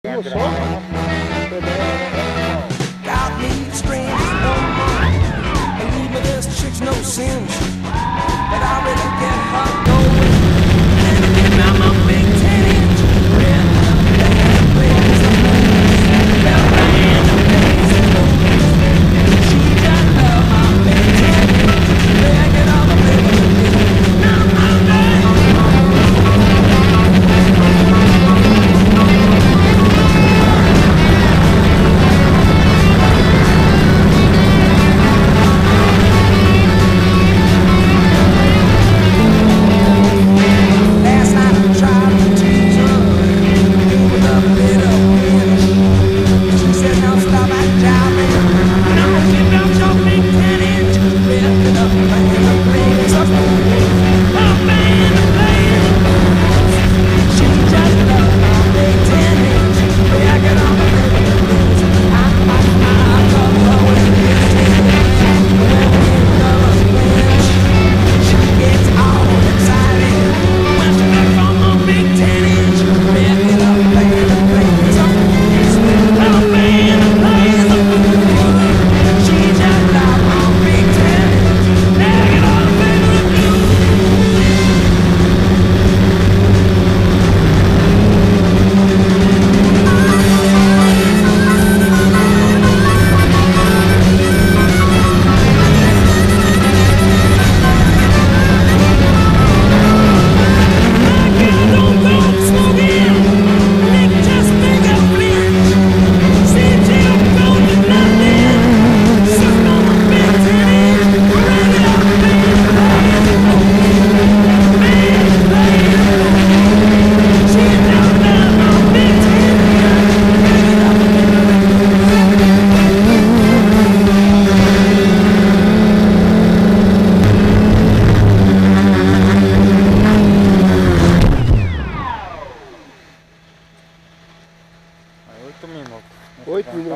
Got me strange one more. Believe me, this chick's no cinch, but I really get her going. And again, I'm a big 10-inch red blaze of bell random days and moments. She just love my big 10-inch, drag it all the way to me. Last night I tried to tease her with a bit of pinch. She said, "Now stop that jiving. Now get out your big 10-inch, lift it up, man, the blaze of man, the blaze." She just loved my big 10-inch, drag it on the blues. I love her with this 10-inch. When we love flinch, she gets all excited. When she back from a big 10-inch, lift it up, man, the blaze of man, the blaze of she just loved my big 10-inch, drag it on the blues. Aí, 8 minutos. 8 minutos.